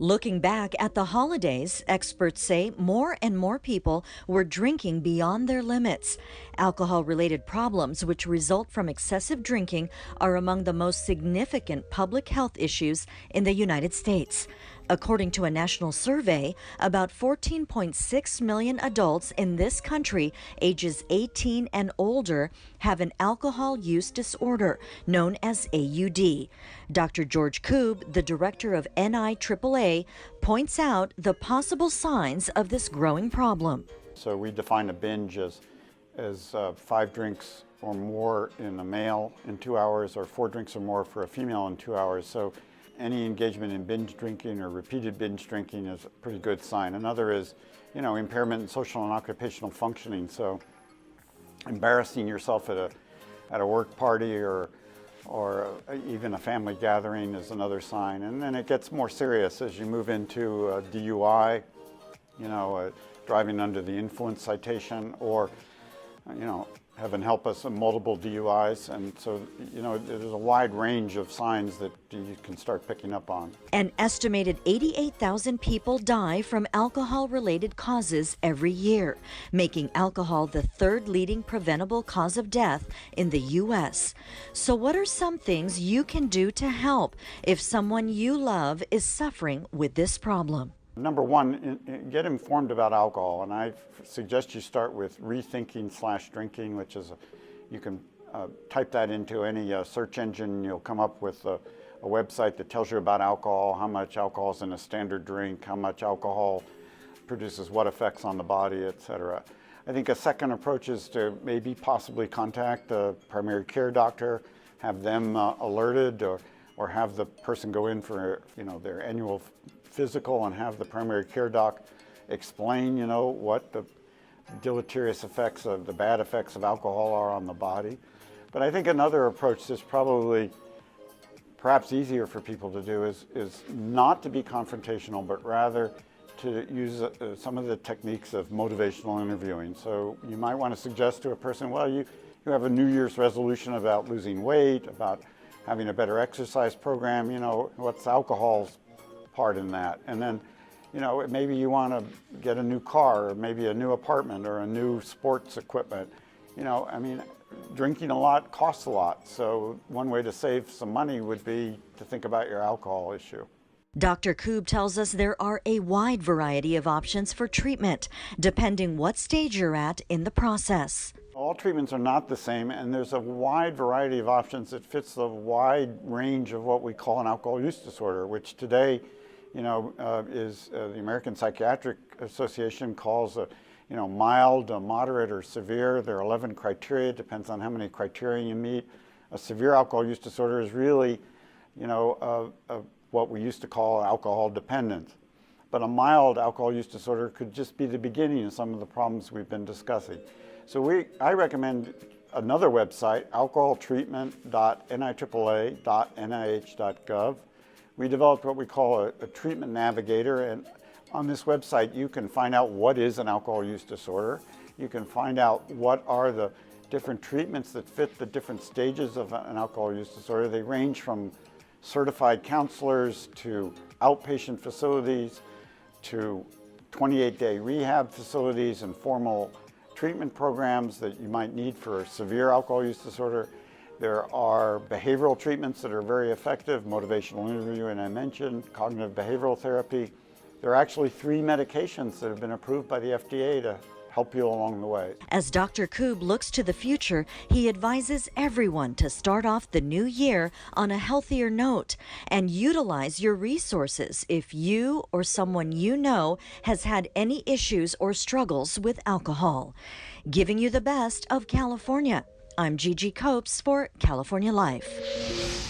Looking back at the holidays, experts say more and more people were drinking beyond their limits. Alcohol-related problems which result from excessive drinking are among the most significant public health issues in the United States. According to a national survey, about 14.6 million adults in this country, ages 18 and older, have an alcohol use disorder known as AUD. Dr. George Koob, the director of NIAAA, points out the possible signs of this growing problem. So we define a binge as 5 drinks or more in a male in 2 hours, or 4 drinks or more for a female in 2 hours. So any engagement in binge drinking or repeated binge drinking is a pretty good sign. Another is, impairment in social and occupational functioning. So embarrassing yourself at a work party or even a family gathering is another sign. And then it gets more serious as you move into a DUI, driving under the influence citation, or heaven help us, multiple DUIs. And so, there's a wide range of signs that you can start picking up on. An estimated 88,000 people die from alcohol-related causes every year, making alcohol the third leading preventable cause of death in the U.S. So what are some things you can do to help if someone you love is suffering with this problem? Number one, get informed about alcohol, and I suggest you start with rethinking/drinking, which is, you can type that into any search engine. You'll come up with a website that tells you about alcohol, how much alcohol is in a standard drink, how much alcohol produces what effects on the body, etc. I think a second approach is to maybe possibly contact a primary care doctor, have them alerted, or have the person go in for their annual physical and have the primary care doc explain, what the deleterious effects of the bad effects of alcohol are on the body. But I think another approach that's probably perhaps easier for people to do is not to be confrontational, but rather to use some of the techniques of motivational interviewing. So you might want to suggest to a person, well, you have a New Year's resolution about losing weight, about having a better exercise program, what's alcohol's part in that? And then, maybe you want to get a new car, or maybe a new apartment, or a new sports equipment. Drinking a lot costs a lot. So one way to save some money would be to think about your alcohol issue. Dr. Koob tells us there are a wide variety of options for treatment, depending what stage you're at in the process. All treatments are not the same, and there's a wide variety of options that fits the wide range of what we call an alcohol use disorder, which today, is the American Psychiatric Association calls mild, moderate, or severe. There are 11 criteria. It depends on how many criteria you meet. A severe alcohol use disorder is really, what we used to call alcohol dependence. But a mild alcohol use disorder could just be the beginning of some of the problems we've been discussing. So I recommend another website, alcoholtreatment.niaaa.nih.gov. We developed what we call a treatment navigator, and on this website you can find out what is an alcohol use disorder. You can find out what are the different treatments that fit the different stages of an alcohol use disorder. They range from certified counselors to outpatient facilities to 28-day rehab facilities and formal treatment programs that you might need for severe alcohol use disorder. There are behavioral treatments that are very effective, motivational interviewing I mentioned, cognitive behavioral therapy. There are actually 3 medications that have been approved by the FDA to help you along the way. As Dr. Koob looks to the future, he advises everyone to start off the new year on a healthier note and utilize your resources if you or someone you know has had any issues or struggles with alcohol. Giving you the best of California, I'm Gigi Copes for California Life.